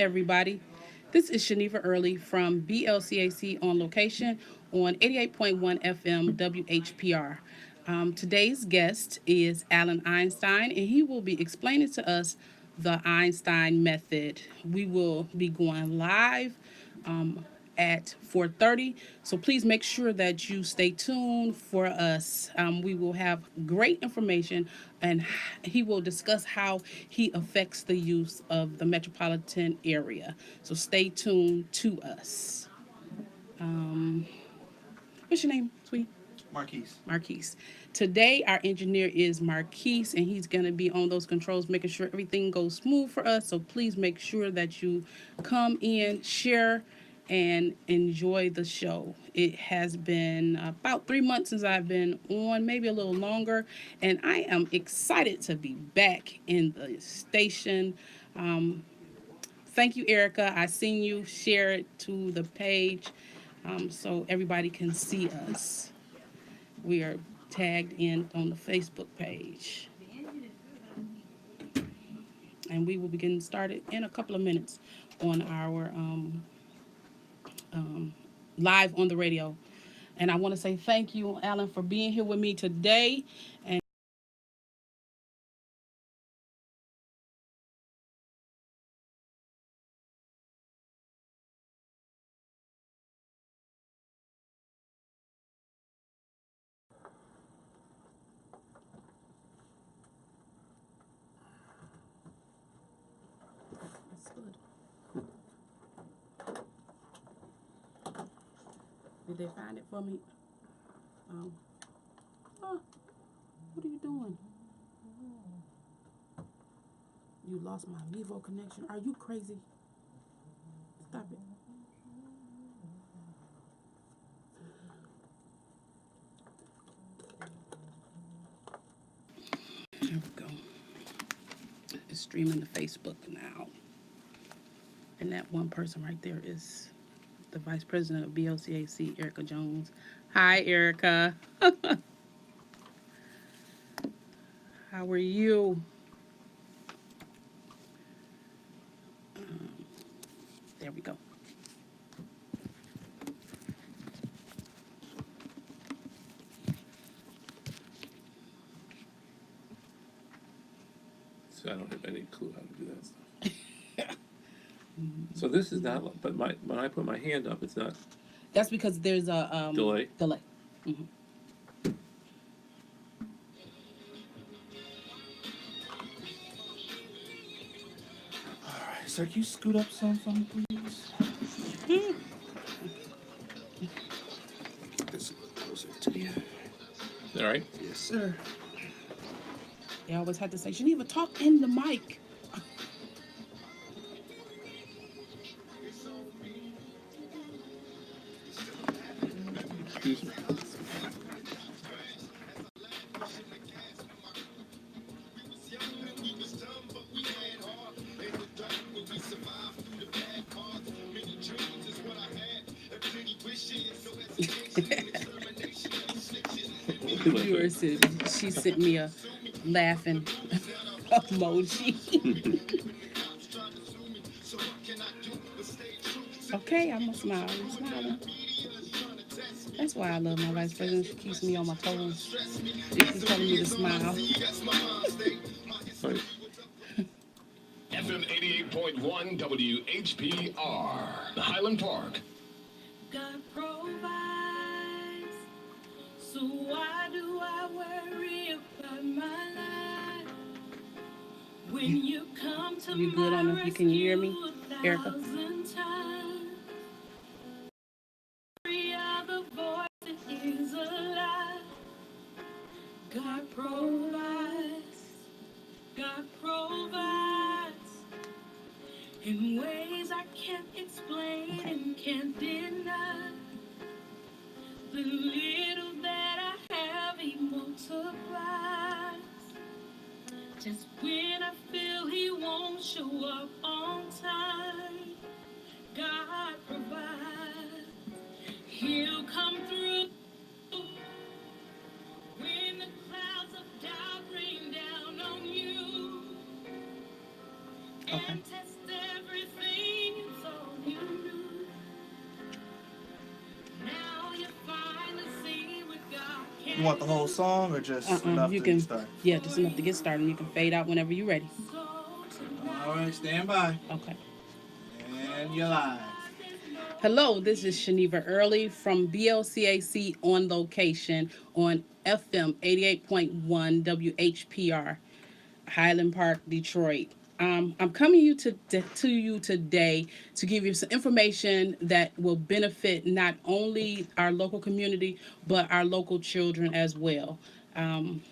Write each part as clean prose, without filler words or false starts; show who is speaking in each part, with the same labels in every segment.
Speaker 1: everybody. This is Shaniva Early from BLCAC on location on 88.1 FM WHPR. Today's guest is Allen Einstein, and he will be explaining to us the Einstein Method. We will be going live at 4:30. So please make sure that you stay tuned for us. We will have great information, and he will discuss how he affects the use of the metropolitan area. So stay tuned to us. What's your name, sweetie?
Speaker 2: Marquise.
Speaker 1: Marquise. Today, our engineer is Marquise, and he's going to be on those controls, making sure everything goes smooth for us. So please make sure that you come in, share, and enjoy the show. It has been about 3 months since I've been on, maybe a little longer, and I am excited to be back in the station. Thank you, Erica. I seen you share it to the page so everybody can see us. We are tagged in on the Facebook page. And we will be getting started in a couple of minutes on our live on the radio. And I want to say thank you, Alan, for being here with me today. And that's good. Did they find it for me? Oh, what are you doing? You lost my Vivo connection. Are you crazy? Stop it. There we go. It's streaming to Facebook now. And that one person right there is the Vice President of BLCAC, Erica Jones. Hi, Erica. How are you? There we go.
Speaker 3: So I don't have any clue how to do that stuff. So this is not, but when I put my hand up, it's not
Speaker 1: That's because there's a
Speaker 3: delay.
Speaker 1: delay. Mhm.
Speaker 2: All right, sir, can you scoot up some for me, please? This is closer to you.
Speaker 3: All right.
Speaker 2: Yes, sir.
Speaker 1: They always had to say, Geneva, talk in the mic.
Speaker 3: Excuse me.
Speaker 1: Viewers, she sent me a laughing emoji. Okay, I'm a smile. I'm smiling. That's why I love my vice president. She keeps me on my toes. She's telling me to smile.
Speaker 3: Right.
Speaker 4: FM 88.1 WHPR, Highland Park.
Speaker 5: God provides, so why do I worry about my life? When you come to
Speaker 1: You good on it? You can hear me, Erica?
Speaker 5: Other voice that is alive. God provides, God provides in ways I can't explain and can't deny. The little that I have, He multiplies. Just when I feel He won't show up on time, God provides. He'll come through when the clouds of doubt rain down on you.
Speaker 1: Okay.
Speaker 5: And test everything
Speaker 2: You want the whole song or just enough
Speaker 1: You
Speaker 2: to get
Speaker 1: can,
Speaker 2: started?
Speaker 1: yeah, just enough to get started. You can fade out whenever you're ready.
Speaker 2: All right, stand by.
Speaker 1: Okay.
Speaker 2: And you're live.
Speaker 1: Hello, this is Shaniva Early from BLCAC on location on FM 88.1 WHPR, Highland Park, Detroit. I'm coming to you today to give you some information that will benefit not only our local community, but our local children as well. Um,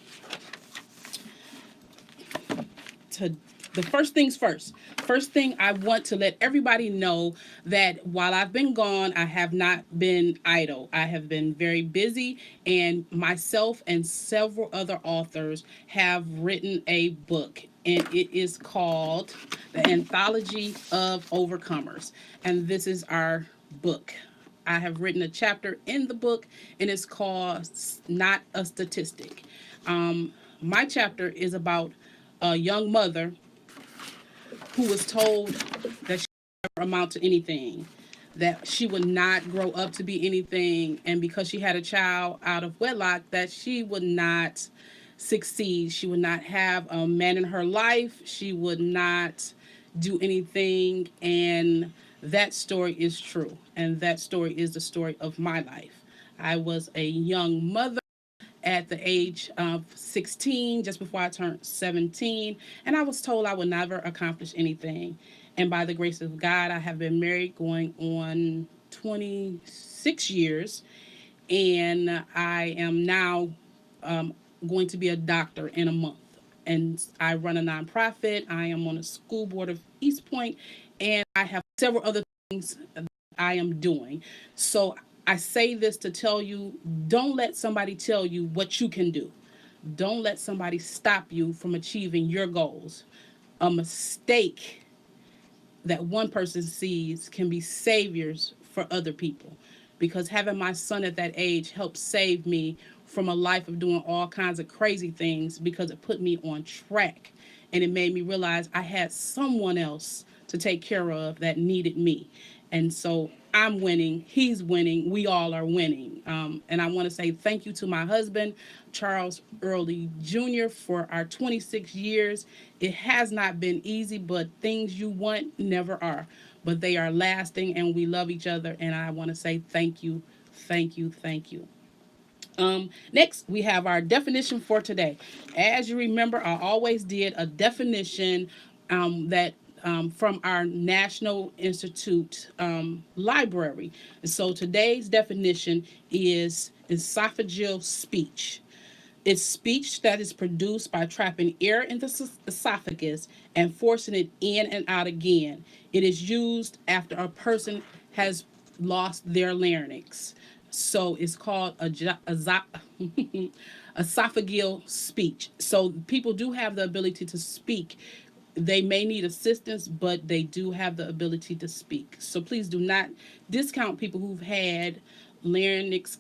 Speaker 1: to the first things first. First thing, I want to let everybody know that while I've been gone, I have not been idle. I have been very busy, and myself and several other authors have written a book, and it is called The Anthology of Overcomers. And this is our book. I have written a chapter in the book, and it's called Not a Statistic. My chapter is about a young mother who was told that she would never amount to anything, that she would not grow up to be anything, and because she had a child out of wedlock, that she would not succeed. She would not have a man in her life. She would not do anything. And that story is true. And that story is the story of my life. I was a young mother at the age of 16, just before I turned 17, and I was told I would never accomplish anything. And by the grace of God, I have been married going on 26 years, and I am now going to be a doctor in a month. And I run a nonprofit. I am on the school board of East Point, and I have several other things that I am doing. So I say this to tell you, don't let somebody tell you what you can do. Don't let somebody stop you from achieving your goals. A mistake that one person sees can be saviors for other people. Because having my son at that age helped save me from a life of doing all kinds of crazy things, because it put me on track, and it made me realize I had someone else to take care of that needed me. And so I'm winning, he's winning, we all are winning. And I want to say thank you to my husband, Charles Early Jr., for our 26 years. It has not been easy, but things you want never are. But they are lasting, and we love each other. And I want to say thank you, thank you, thank you. Next, we have our definition for today. As you remember, I always did a definition that from our National Institute library. And so today's definition is esophageal speech. It's speech that is produced by trapping air in the esophagus and forcing it in and out again. It is used after a person has lost their larynx. So it's called esophageal speech. So people do have the ability to speak. They may need assistance, but they do have the ability to speak. So please do not discount people who've had larynx,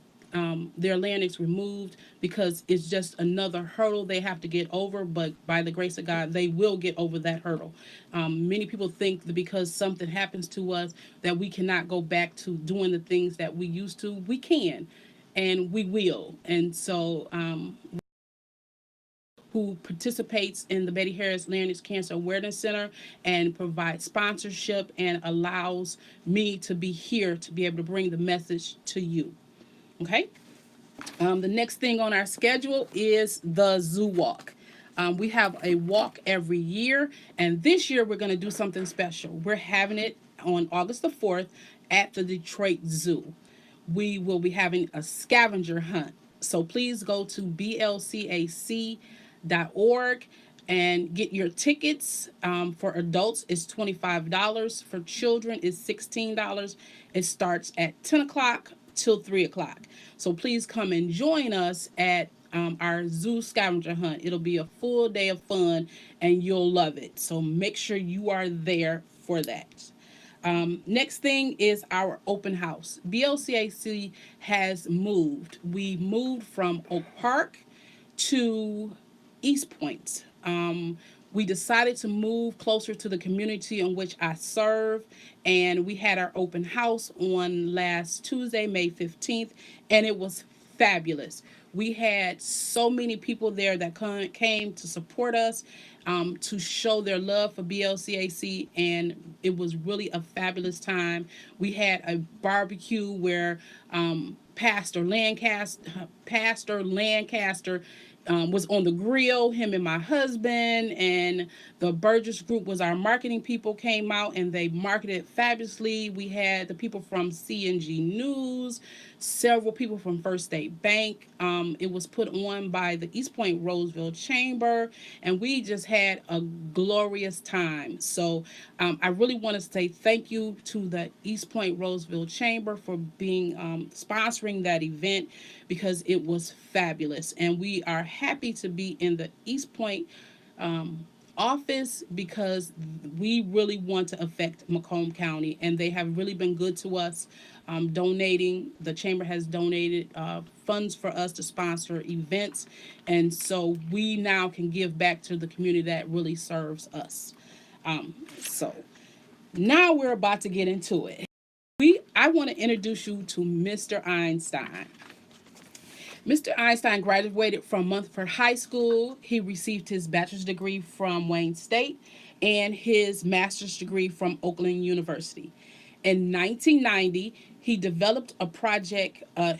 Speaker 1: their larynx removed, because it's just another hurdle they have to get over. But by the grace of God, they will get over that hurdle. Many people think that because something happens to us that we cannot go back to doing the things that we used to. We can, and we will. And so who participates in the Betty Harris Larynx Cancer Awareness Center and provides sponsorship and allows me to be here to be able to bring the message to you. Okay? The next thing on our schedule is the Zoo Walk. We have a walk every year, and this year we're going to do something special. We're having it on August the 4th at the Detroit Zoo. We will be having a scavenger hunt. So please go to blcac.org and get your tickets. For adults, it's $25. For children, it's $16. It starts at 10 o'clock till 3 o'clock. So please come and join us at our zoo scavenger hunt. It'll be a full day of fun, and you'll love it. So make sure you are there for that. Next thing is our open house. BLCAC has moved. We moved from Oak Park to East Point. We decided to move closer to the community in which I serve, and we had our open house on last Tuesday, May 15th, and it was fabulous. We had so many people there that came to support us, to show their love for BLCAC, and it was really a fabulous time. We had a barbecue where Pastor Lancaster was on the grill, him and my husband, and the Burgess Group was our marketing people, came out and they marketed fabulously. We had the people from CNG News, several people from First State Bank. It was put on by the East Point Roseville Chamber, and we just had a glorious time. So I really want to say thank you to the East Point Roseville Chamber for being sponsoring that event, because it was fabulous. And we are happy to be in the East Point office, because we really want to affect Macomb County, and they have really been good to us, donating. The chamber has donated funds for us to sponsor events, and so we now can give back to the community that really serves us. So now we're about to get into it. I want to introduce you to Mr. Einstein. Mr. Einstein graduated from Munford High School. He received his bachelor's degree from Wayne State and his master's degree from Oakland University. In 1990, he developed a project. Called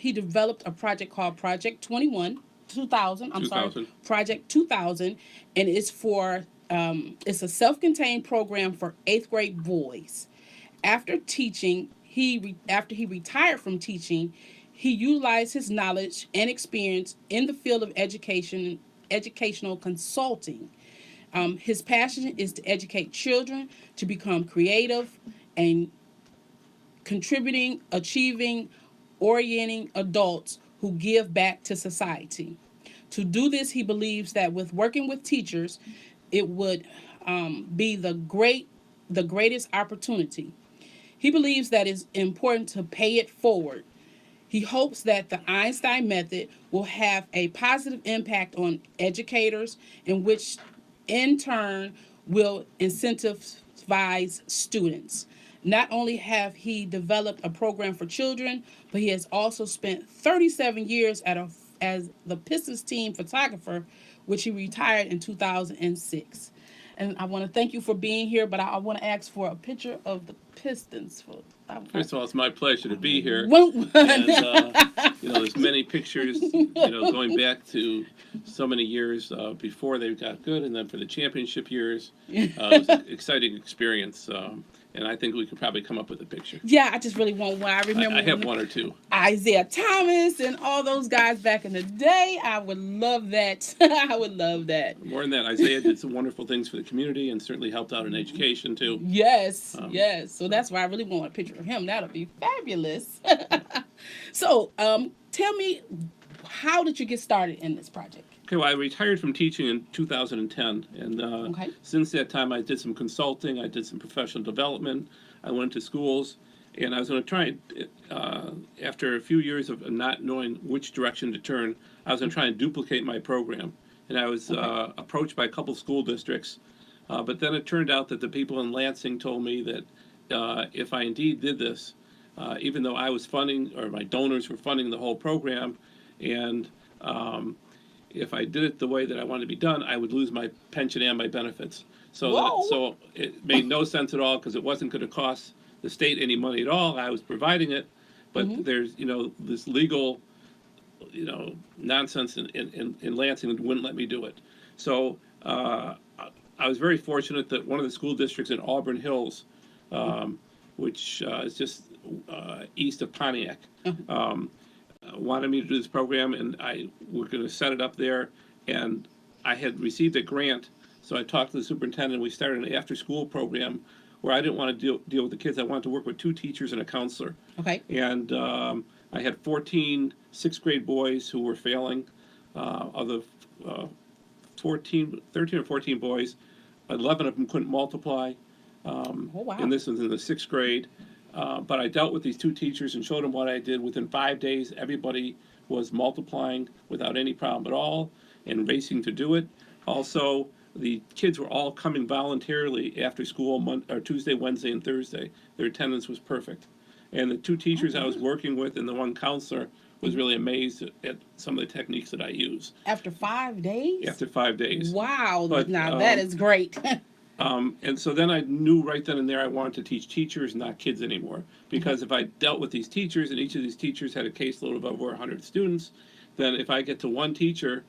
Speaker 1: Project 2000.
Speaker 3: 2000.
Speaker 1: Project 2000, and it's a self-contained program for 8th grade boys. After he retired from teaching, he utilized his knowledge and experience in the field of educational consulting. His passion is to educate children to become creative and contributing, achieving, orienting adults who give back to society. To do this, he believes that with working with teachers, it would be the greatest opportunity. He believes that it's important to pay it forward. He hopes that the Einstein Method will have a positive impact on educators, in which in turn will incentivize students. Not only have he developed a program for children, but he has also spent 37 years as the Pistons team photographer, which he retired in 2006. And I want to thank you for being here, but I want to ask for a picture of the Pistons.
Speaker 3: First of all, it's my pleasure to be here.
Speaker 1: And,
Speaker 3: There's many pictures, going back to so many years before they got good, and then for the championship years. It was an exciting experience, and I think we could probably come up with a picture.
Speaker 1: Yeah, I just really want one. I remember
Speaker 3: I have one or two.
Speaker 1: Isaiah Thomas and all those guys back in the day. I would love that. I would love that.
Speaker 3: More than that, Isaiah did some wonderful things for the community and certainly helped out in education too.
Speaker 1: Yes, yes. So that's why I really want a picture of him. That'll be fabulous. So, tell me, how did you get started in this project?
Speaker 3: Okay, well, I retired from teaching in 2010, and since that time I did some consulting, I did some professional development, I went to schools, and I was going to try, after a few years of not knowing which direction to turn, I was going to try and duplicate my program. And I was approached by a couple school districts, but then it turned out that the people in Lansing told me that if I indeed did this, even though I was funding, or my donors were funding the whole program, and if I did it the way that I wanted to be done, I would lose my pension and my benefits. So it made no sense at all, because it wasn't going to cost the state any money at all. I was providing it, but there's this legal nonsense in Lansing that wouldn't let me do it. So I was very fortunate that one of the school districts in Auburn Hills, which is just east of Pontiac, wanted me to do this program, and we're going to set it up there. And I had received a grant, so I talked to the superintendent. We started an after-school program where I didn't want to deal with the kids. I wanted to work with 2 teachers and a counselor.
Speaker 1: Okay.
Speaker 3: And I had 14 6th grade boys who were failing. Of the 13 or 14 boys, 11 of them couldn't multiply.
Speaker 1: Wow.
Speaker 3: And this was in the 6th grade. But I dealt with these 2 teachers and showed them what I did. Within 5 days, everybody was multiplying without any problem at all and racing to do it. Also, the kids were all coming voluntarily after school Tuesday, Wednesday, and Thursday. Their attendance was perfect. And the two teachers I was working with and the one counselor was really amazed at some of the techniques that I use.
Speaker 1: After 5 days?
Speaker 3: After 5 days.
Speaker 1: Wow,
Speaker 3: But,
Speaker 1: now that is great.
Speaker 3: And so then I knew right then and there I wanted to teach teachers, not kids anymore. Because if I dealt with these teachers and each of these teachers had a caseload of over 100 students, then if I get to one teacher,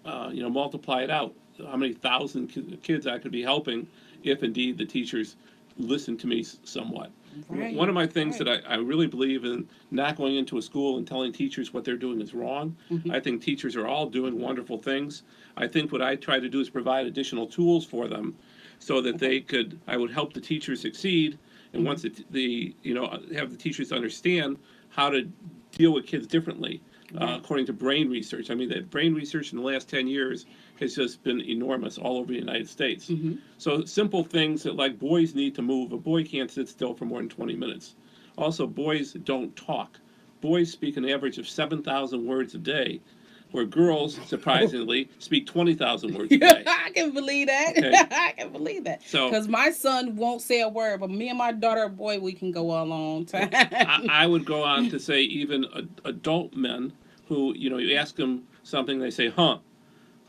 Speaker 3: multiply it out, how many thousand kids I could be helping if indeed the teachers listen to me somewhat.
Speaker 1: Right,
Speaker 3: One of my things
Speaker 1: right.
Speaker 3: that I really believe in, not going into a school and telling teachers what they're doing is wrong. I think teachers are all doing wonderful things. I think what I try to do is provide additional tools for them so that I would help the teachers succeed. And once have the teachers understand how to deal with kids differently, according to brain research. I mean, the brain research in the last 10 years has just been enormous all over the United States. So simple things that, like, boys need to move. A boy can't sit still for more than 20 minutes. Also, boys don't talk. Boys speak an average of 7,000 words a day, where girls, surprisingly, speak 20,000 words a day.
Speaker 1: I can believe that.
Speaker 3: Okay.
Speaker 1: I can believe that.
Speaker 3: So-
Speaker 1: Because my son won't say a word, but me and my daughter, boy, we can go a long time.
Speaker 3: I would go on to say even adult men who, you ask them something, they say, huh.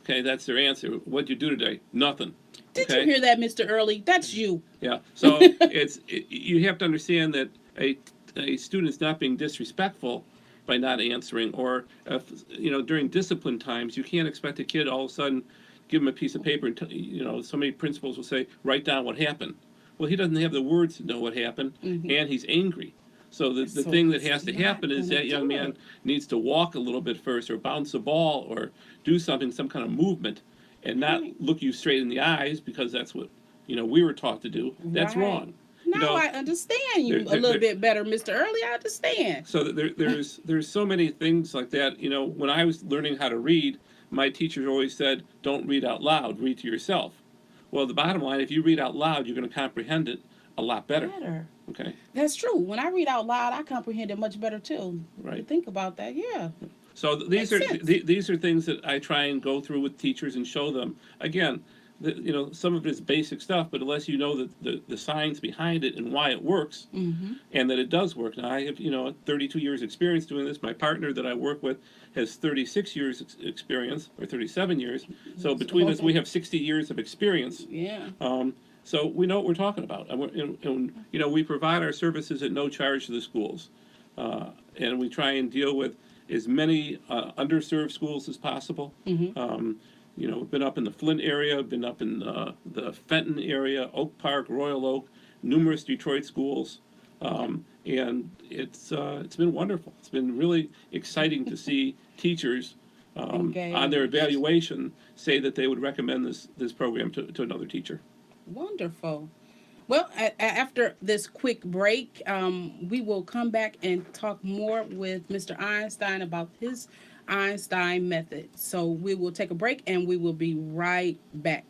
Speaker 3: Okay, that's their answer. What'd you do today? Nothing.
Speaker 1: Did
Speaker 3: Okay?
Speaker 1: you hear that, Mr. Early? That's you.
Speaker 3: Yeah. So you have to understand that a student's not being disrespectful by not answering, or if, during discipline times, you can't expect a kid all of a sudden give him a piece of paper and so many principals will say, write down what happened. Well, he doesn't have the words to know what happened, and he's angry. So the
Speaker 1: So
Speaker 3: thing that
Speaker 1: he's
Speaker 3: has to
Speaker 1: not
Speaker 3: happen is
Speaker 1: gonna
Speaker 3: that young
Speaker 1: do
Speaker 3: man
Speaker 1: it.
Speaker 3: needs to walk a little bit first, or bounce a ball, or do something, some kind of movement, and not
Speaker 1: Right.
Speaker 3: look you straight in the eyes, because that's what we were taught to do. That's
Speaker 1: Right.
Speaker 3: wrong.
Speaker 1: Now I understand you
Speaker 3: there-
Speaker 1: a little
Speaker 3: there-
Speaker 1: bit better, Mr. Early. I understand.
Speaker 3: So there's so many things like that. When I was learning how to read, my teachers always said, "Don't read out loud. Read to yourself." Well, the bottom line, if you read out loud, you're going to comprehend it a lot better. Okay,
Speaker 1: That's true. When I read out loud, I comprehend it much better too.
Speaker 3: Right.
Speaker 1: Think about that. Yeah.
Speaker 3: so these
Speaker 1: Makes
Speaker 3: are
Speaker 1: sense.
Speaker 3: these are things that I try and go through with teachers and show them. Again, some of it is basic stuff, but unless you know the science behind it and why it works, and that it does work. Now, I have 32 years experience doing this. My partner that I work with has 36 years experience, or 37 years. So between us, we have 60 years of experience.
Speaker 1: Yeah.
Speaker 3: So we know what we're talking about, and we provide our services at no charge to the schools, and we try and deal with as many underserved schools as possible. We've been up in the Flint area, been up in the Fenton area, Oak Park, Royal Oak, numerous Detroit schools, and it's been wonderful. It's been really exciting to see teachers on their evaluation say that they would recommend this program to another teacher.
Speaker 1: Wonderful. Well, after this quick break, we will come back and talk more with Mr. Einstein about his Einstein Method. So we will take a break and we will be right back.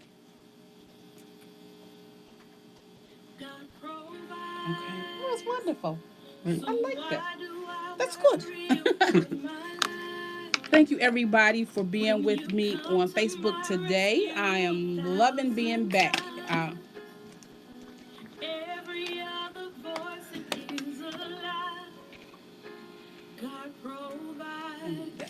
Speaker 5: God provides.
Speaker 1: Okay. That was wonderful.
Speaker 5: So
Speaker 1: I like that.
Speaker 5: why do I
Speaker 1: That's
Speaker 5: worry
Speaker 1: good.
Speaker 5: about my life?
Speaker 1: Thank you, everybody, for being with me on Facebook today. I am loving being back.
Speaker 5: Every other voice is a lie. God provides.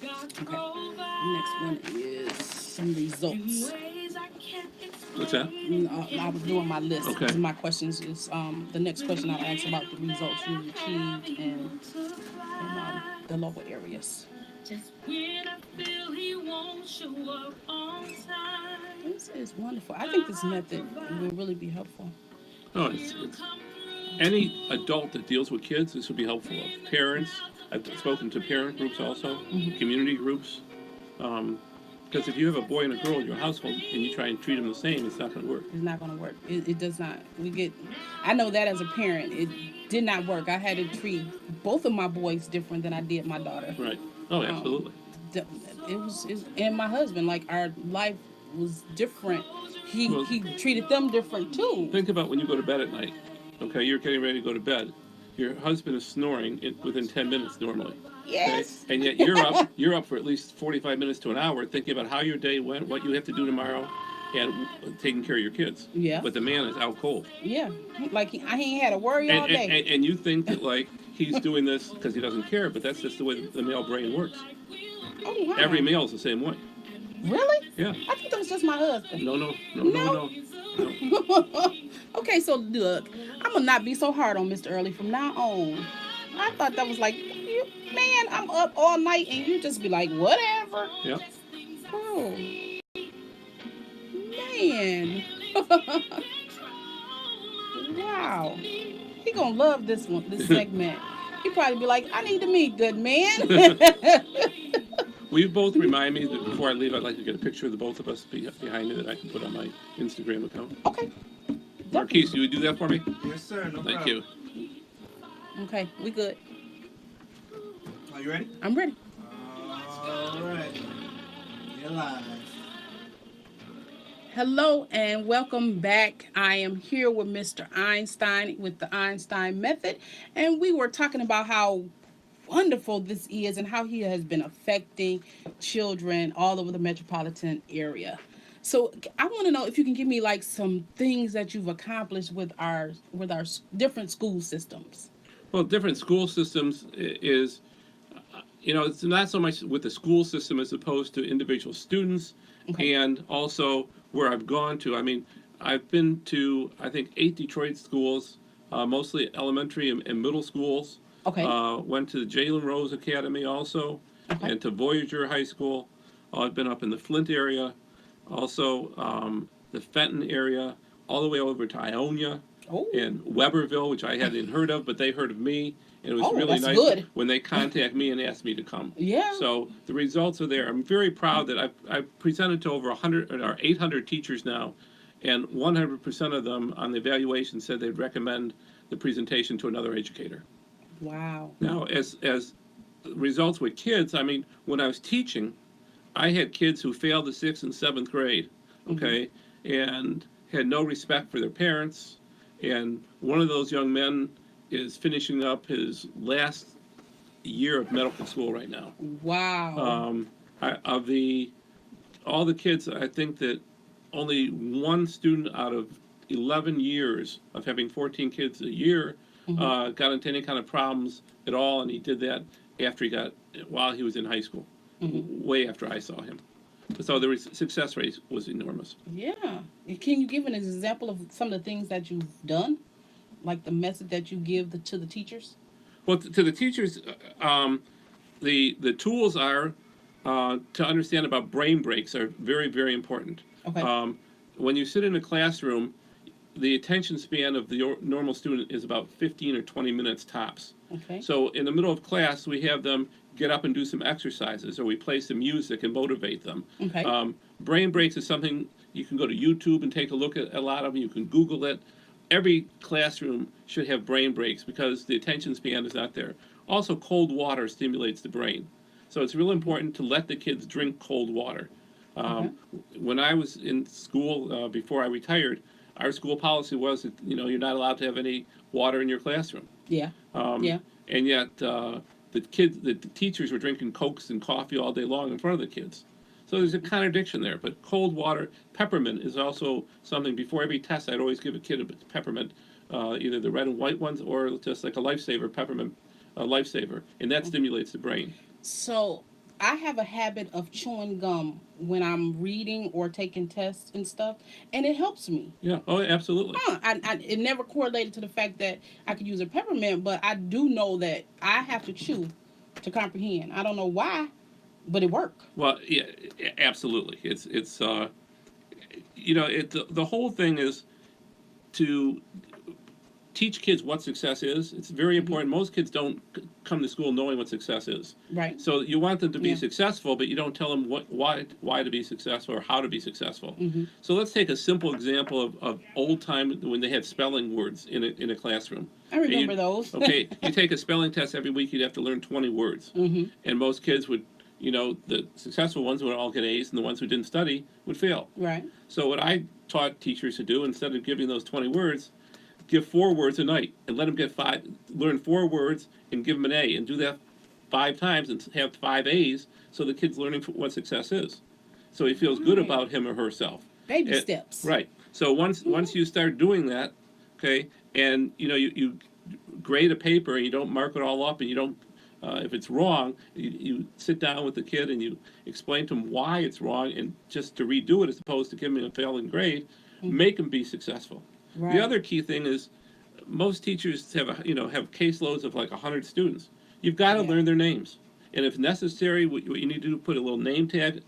Speaker 5: God provides.
Speaker 1: Next one is some
Speaker 5: In
Speaker 1: results.
Speaker 5: ways I can't explain.
Speaker 3: What's that?
Speaker 1: I was doing my list.
Speaker 3: Okay.
Speaker 1: This is my questions is the next question I'll ask about the results you achieved and the local areas.
Speaker 5: Just when I feel he won't show up on time.
Speaker 1: This is wonderful. I think this method will really be helpful.
Speaker 3: Oh, it's any adult that deals with kids, this would be helpful. Parents, I've spoken to parent groups also, community groups. Because if you have a boy and a girl in your household and you try and treat them the same, it's not going to work.
Speaker 1: It's not going to work. It does not. I know that as a parent, it did not work. I had to treat both of my boys different than I did my daughter.
Speaker 3: Right. Oh, absolutely.
Speaker 1: It was and my husband, like, our life was different. He treated them different too.
Speaker 3: Think about when you go to bed at night. Okay, you're getting ready to go to bed. Your husband is snoring within 10 minutes normally.
Speaker 1: Yes.
Speaker 3: Okay? And yet you're up for at least 45 minutes to an hour thinking about how your day went, what you have to do tomorrow. and taking care of your kids.
Speaker 1: Yeah.
Speaker 3: But the man is out cold.
Speaker 1: Yeah. Like he ain't had to worry all day.
Speaker 3: And you think that like he's doing this because he doesn't care, but that's just the way the male brain works.
Speaker 1: Oh, wow.
Speaker 3: Every male is the same way.
Speaker 1: Really?
Speaker 3: Yeah.
Speaker 1: I think that was just my husband.
Speaker 3: No.
Speaker 1: Okay, so look, I'm going to not be so hard on Mr. Early from now on. I thought that was like, man, I'm up all night and you just be like, whatever.
Speaker 3: Yeah.
Speaker 1: Oh, man. Wow. He gonna love this segment. He probably be like, I need to meet good man.
Speaker 3: Will you both remind me that before I leave, I'd like to get a picture of the both of us behind me that I can put on my Instagram account?
Speaker 1: Okay.
Speaker 3: Marquise, you would do that for me?
Speaker 2: Yes, sir. No
Speaker 3: Thank
Speaker 2: problem.
Speaker 3: you.
Speaker 1: Okay, we good.
Speaker 2: Are you ready?
Speaker 1: I'm ready.
Speaker 2: All right. You're live.
Speaker 1: Hello and welcome back. I am here with Mr. Einstein with the Einstein Method, and we were talking about how wonderful this is and how he has been affecting children all over the metropolitan area. So I want to know if you can give me like some things that you've accomplished with our different school systems.
Speaker 3: Well, different school systems is, it's not so much with the school system as opposed to individual students,
Speaker 1: Okay.
Speaker 3: and also where I've gone to. I mean, I've been to, I think, 8 Detroit schools, mostly elementary and middle schools.
Speaker 1: Okay.
Speaker 3: Went to the Jalen Rose Academy also,
Speaker 1: Okay.
Speaker 3: and to Voyager High School. I've been up in the Flint area, also the Fenton area, all the way over to Ionia
Speaker 1: Oh.
Speaker 3: and Weberville, which I hadn't heard of, but they heard of me. And it was
Speaker 1: Oh,
Speaker 3: really
Speaker 1: that's
Speaker 3: nice
Speaker 1: good.
Speaker 3: when they contact me and ask me to come.
Speaker 1: Yeah.
Speaker 3: So the results are there. I'm very proud that I've presented to over 100 or 800 teachers now, and 100% of them on the evaluation said they'd recommend the presentation to another educator.
Speaker 1: Wow.
Speaker 3: Now, as results with kids, I mean, when I was teaching, I had kids who failed the 6th and 7th grade, okay, and had no respect for their parents. And one of those young men is finishing up his last year of medical school right now.
Speaker 1: Wow.
Speaker 3: All the kids, I think that only one student out of 11 years of having 14 kids a year got into any kind of problems at all, and he did that while he was in high school, way after I saw him. So the success rate was enormous.
Speaker 1: Yeah. Can you give an example of some of the things that you've done? Like the message that you give to the teachers?
Speaker 3: Well, to the teachers, the tools are to understand about brain breaks are very, very important.
Speaker 1: Okay.
Speaker 3: When you sit in a classroom, the attention span of the normal student is about 15 or 20 minutes tops.
Speaker 1: Okay.
Speaker 3: So in the middle of class, we have them get up and do some exercises, or we play some music and motivate them.
Speaker 1: Okay.
Speaker 3: Brain breaks is something you can go to YouTube and take a look at. A lot of them, you can Google it. Every classroom should have brain breaks because the attention span is not there. Also, cold water stimulates the brain. So it's really important to let the kids drink cold water. When I was in school, before I retired, our school policy was that, you're not allowed to have any water in your classroom.
Speaker 1: Yeah. Yeah.
Speaker 3: And yet, the teachers were drinking Cokes and coffee all day long in front of the kids. So there's a contradiction there. But cold water, peppermint is also something. Before every test, I'd always give a kid a peppermint, either the red and white ones or just like a lifesaver, peppermint lifesaver, and that stimulates the brain.
Speaker 1: So I have a habit of chewing gum when I'm reading or taking tests and stuff, and it helps me.
Speaker 3: Yeah. Oh, absolutely.
Speaker 1: It never correlated to the fact that I could use a peppermint, but I do know that I have to chew to comprehend. I don't know why, but it worked.
Speaker 3: Well, yeah, absolutely. It's the whole thing is to teach kids what success is. It's very important. Most kids don't come to school knowing what success is.
Speaker 1: Right.
Speaker 3: So you want them to be successful, but you don't tell them why to be successful or how to be successful. So let's take a simple example of old time when they had spelling words in a classroom.
Speaker 1: I remember those.
Speaker 3: Okay, you take a spelling test every week, you'd have to learn 20 words. And most kids would, the successful ones would all get A's, and the ones who didn't study would fail.
Speaker 1: Right.
Speaker 3: So what I taught teachers to do, instead of giving those 20 words, give 4 words a night and let them learn 4 words and give them an A, and do that 5 times and have 5 A's, so the kid's learning what success is. So he feels good about him or herself.
Speaker 1: Baby steps.
Speaker 3: Right. So once you start doing that, okay, and you grade a paper and you don't mark it all up and you don't if it's wrong, you sit down with the kid and you explain to him why it's wrong and just to redo it as opposed to giving him a failing grade, make him be successful.
Speaker 1: Right.
Speaker 3: The other key thing is most teachers have have caseloads of like 100 students. You've got to learn their names, and if necessary, what you need to do, put a little name tag,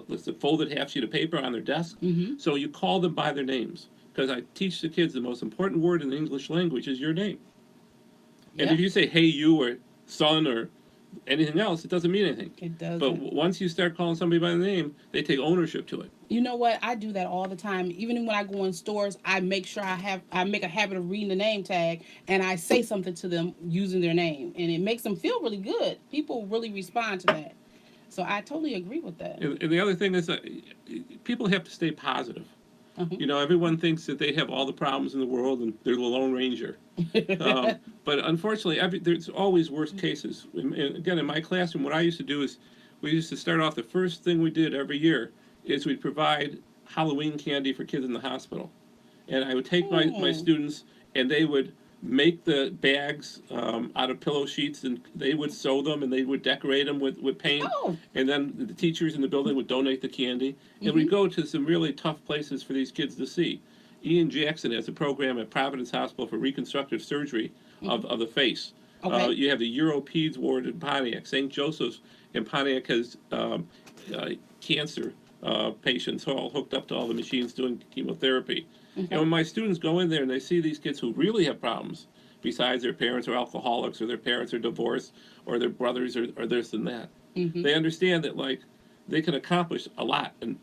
Speaker 3: let's a folded half sheet of paper on their desk, so you call them by their names. Because I teach the kids the most important word in the English language is your name. And if you say hey you or son or anything else, it doesn't mean anything.
Speaker 1: It doesn't.
Speaker 3: But once you start calling somebody by the name, they take ownership to it.
Speaker 1: You know what? I do that all the time. Even when I go in stores, I make sure I make a habit of reading the name tag and I say something to them using their name, and it makes them feel really good. People really respond to that. So I totally agree with that.
Speaker 3: And the other thing is that people have to stay positive. Everyone thinks that they have all the problems in the world and they're the Lone Ranger. But unfortunately, there's always worst cases. And again, in my classroom, what I used to do is we used to start off, the first thing we did every year is we'd provide Halloween candy for kids in the hospital. And I would take my students and they would make the bags out of pillow sheets and they would sew them and they would decorate them with paint. And then the teachers in the building would donate the candy. And we'd go to some really tough places for these kids to see. Ian Jackson has a program at Providence Hospital for reconstructive surgery of the face. You have the Europeds ward in Pontiac. St. Joseph's in Pontiac has cancer patients all hooked up to all the machines doing chemotherapy. And when my students go in there and they see these kids who really have problems, besides their parents are alcoholics or their parents are divorced or their brothers are this and that, they understand that like they can accomplish a lot. And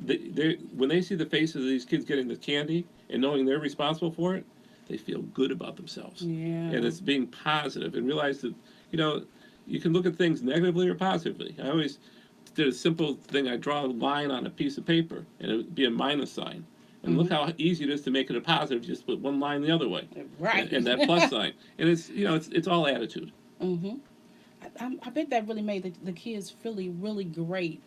Speaker 3: when they see the faces of these kids getting the candy and knowing they're responsible for it, they feel good about themselves. And it's being positive and realize that, you can look at things negatively or positively. I always did a simple thing. I draw a line on a piece of paper and it would be a minus sign. And look how easy it is to make it a positive. Just put one line the other way,
Speaker 1: right?
Speaker 3: And that plus sign, and it's all attitude.
Speaker 1: I bet that really made the kids feel really great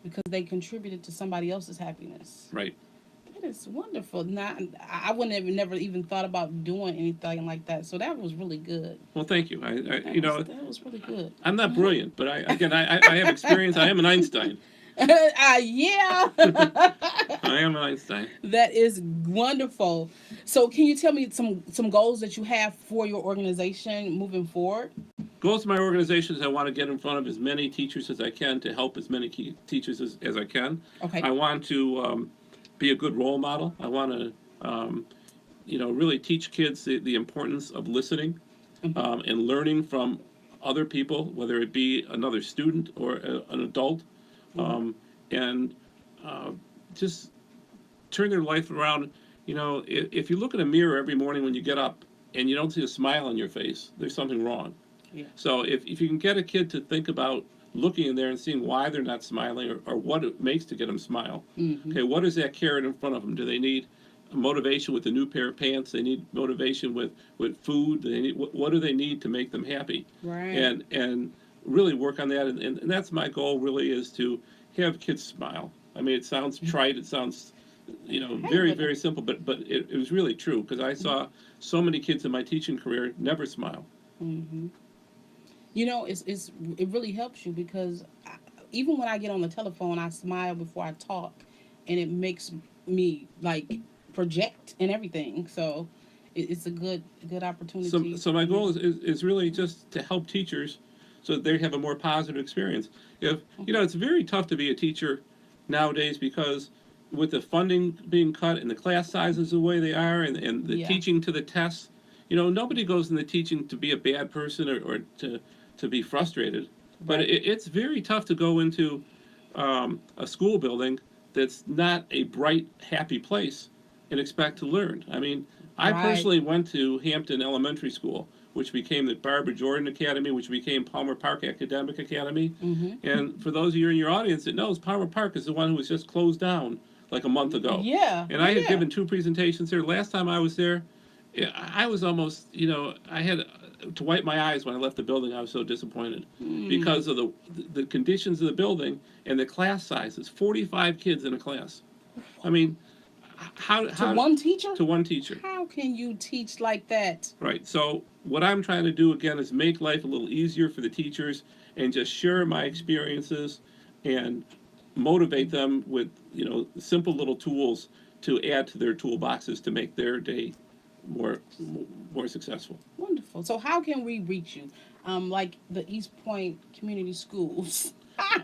Speaker 1: because they contributed to somebody else's happiness.
Speaker 3: Right.
Speaker 1: That is wonderful. Now, I wouldn't have never even thought about doing anything like that. So that was really good.
Speaker 3: Well, thank you.
Speaker 1: That was really good.
Speaker 3: I'm not brilliant, but I have experience. I am an Einstein.
Speaker 1: Yeah.
Speaker 3: I am an Einstein.
Speaker 1: That is wonderful. So can you tell me some goals that you have for your organization moving forward?
Speaker 3: Goals of my organization is I want to get in front of as many teachers as I can to help as many teachers as I can.
Speaker 1: Okay.
Speaker 3: I want to be a good role model. I want to, really teach kids the importance of listening and learning from other people, whether it be another student or an adult. And just turn their life around. If you look in a mirror every morning when you get up and you don't see a smile on your face, there's something wrong.
Speaker 1: Yeah.
Speaker 3: So if you can get a kid to think about looking in there and seeing why they're not smiling or what it makes to get them smile. Okay, what is that carrot in front of them? Do they need motivation with a new pair of pants? They need motivation with food? They need, what do they need to make them happy?
Speaker 1: Right.
Speaker 3: And really work on that, and that's my goal. Really, is to have kids smile. I mean, it sounds trite. It sounds, very very simple, but it was really true because I saw so many kids in my teaching career never smile.
Speaker 1: It really helps you because even when I get on the telephone, I smile before I talk, and it makes me like project and everything. So it's a good opportunity.
Speaker 3: So my goal is really just to help teachers so that they have a more positive experience. It's very tough to be a teacher nowadays because with the funding being cut and the class sizes the way they are and the teaching to the tests, nobody goes into teaching to be a bad person or to be frustrated. But it's very tough to go into a school building that's not a bright, happy place and expect to learn. I mean, I personally went to Hampton Elementary School, which became the Barbara Jordan Academy, which became Palmer Park Academic Academy. And for those of you in your audience that knows, Palmer Park is the one who was just closed down like a month ago.
Speaker 1: Yeah.
Speaker 3: And I had given 2 presentations there. Last time I was there, I was almost, I had to wipe my eyes when I left the building. I was so disappointed because of the conditions of the building and the class sizes. 45 kids in a class. I mean,
Speaker 1: To one teacher?
Speaker 3: To one teacher.
Speaker 1: How can you teach like that?
Speaker 3: Right. So what I'm trying to do again is make life a little easier for the teachers and just share my experiences and motivate them with, simple little tools to add to their toolboxes to make their day more successful.
Speaker 1: Wonderful. So how can we reach you? Like the East Point Community Schools.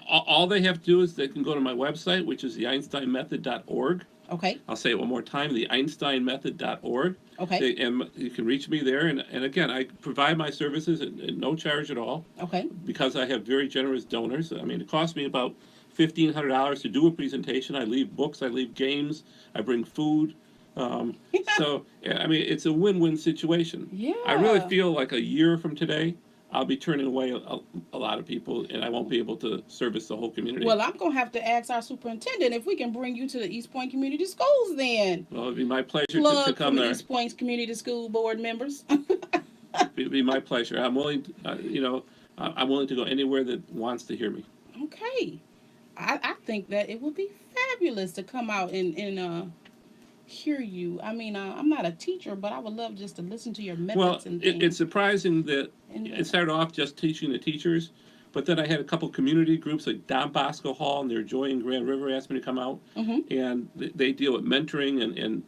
Speaker 3: All they have to do is they can go to my website, which is the EinsteinMethod.org.
Speaker 1: Okay.
Speaker 3: I'll say it one more time, the EinsteinMethod.org.
Speaker 1: Okay.
Speaker 3: And you can reach me there. And again, I provide my services at no charge at all.
Speaker 1: Okay.
Speaker 3: Because I have very generous donors. I mean, it costs me about $1,500 to do a presentation. I leave books, I leave games, I bring food. So, I mean, it's a win-win situation.
Speaker 1: Yeah.
Speaker 3: I really feel like a year from today, I'll be turning away a lot of people, and I won't be able to service the whole community.
Speaker 1: Well, I'm going to have to ask our superintendent if we can bring you to the East Point Community Schools then.
Speaker 3: Well, it'd be my pleasure
Speaker 1: Plug
Speaker 3: to come
Speaker 1: from
Speaker 3: there.
Speaker 1: East Point Community School Board members.
Speaker 3: It'd be my pleasure. I'm willing to, I'm willing to go anywhere that wants to hear me.
Speaker 1: Okay. I think that it would be fabulous to come out and hear you. I mean, I'm not a teacher, but I would love just to listen to your methods
Speaker 3: Well,
Speaker 1: and things.
Speaker 3: it's surprising that
Speaker 1: And,
Speaker 3: it started off just teaching the teachers, but then I had a couple community groups like Don Bosco Hall and their Joy in Grand River asked me to come out, and they deal with mentoring and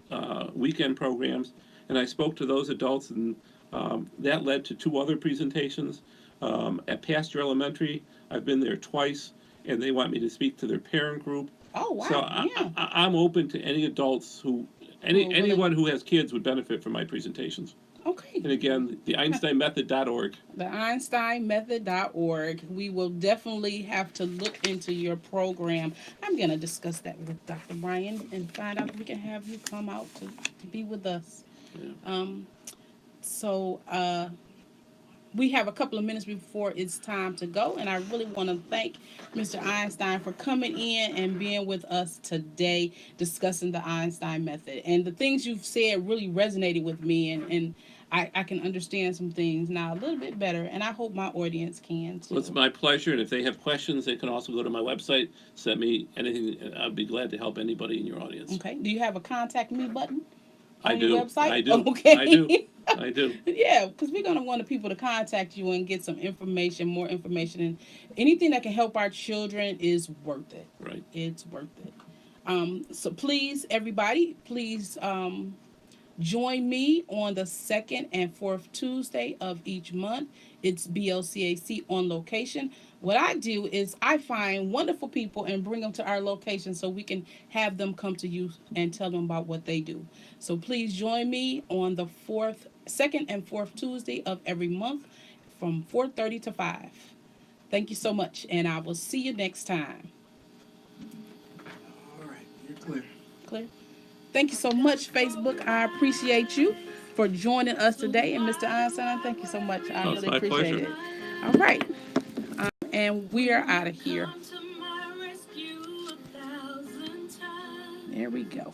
Speaker 3: weekend programs, and I spoke to those adults, and that led to 2 other presentations. At Pasture Elementary, I've been there twice, and they want me to speak to their parent group.
Speaker 1: Oh, wow.
Speaker 3: So
Speaker 1: Yeah.
Speaker 3: I'm open to any adults anyone who has kids would benefit from my presentations.
Speaker 1: Okay.
Speaker 3: And again, the EinsteinMethod.org.
Speaker 1: The EinsteinMethod.org. We will definitely have to look into your program. I'm going to discuss that with Dr. Bryan and find out if we can have you come out to be with us.
Speaker 3: Yeah.
Speaker 1: We have a couple of minutes before it's time to go, and I really want to thank Mr. Einstein for coming in and being with us today discussing the Einstein Method. And the things you've said really resonated with me, and I can understand some things now a little bit better, and I hope my audience can too.
Speaker 3: Well, it's my pleasure, and if they have questions, they can also go to my website, send me anything. I'd be glad to help anybody in your audience.
Speaker 1: Okay. Do you have a contact me button on
Speaker 3: I do.
Speaker 1: your website?
Speaker 3: I do.
Speaker 1: Okay.
Speaker 3: I do. I do.
Speaker 1: Yeah, because we're going to want the people to contact you and get some information, more information, and anything that can help our children is worth it.
Speaker 3: Right.
Speaker 1: It's worth it. So please, everybody, join me on the 2nd and 4th Tuesday of each month. It's BLCAC on location. What I do is I find wonderful people and bring them to our location so we can have them come to you and tell them about what they do. So please join me on the 2nd and 4th Tuesday of every month from 4:30 to 5. Thank you so much, and I will see you next time.
Speaker 2: All right, you're clear.
Speaker 1: Clear? Thank you so much, Facebook. I appreciate you for joining us today. And Mr. Einstein, thank you so much. I
Speaker 3: Oh, it's
Speaker 1: really
Speaker 3: my
Speaker 1: appreciate
Speaker 3: pleasure.
Speaker 1: it. All right. And we are out of here.
Speaker 5: Come to my rescue 1,000 times.
Speaker 1: There we go.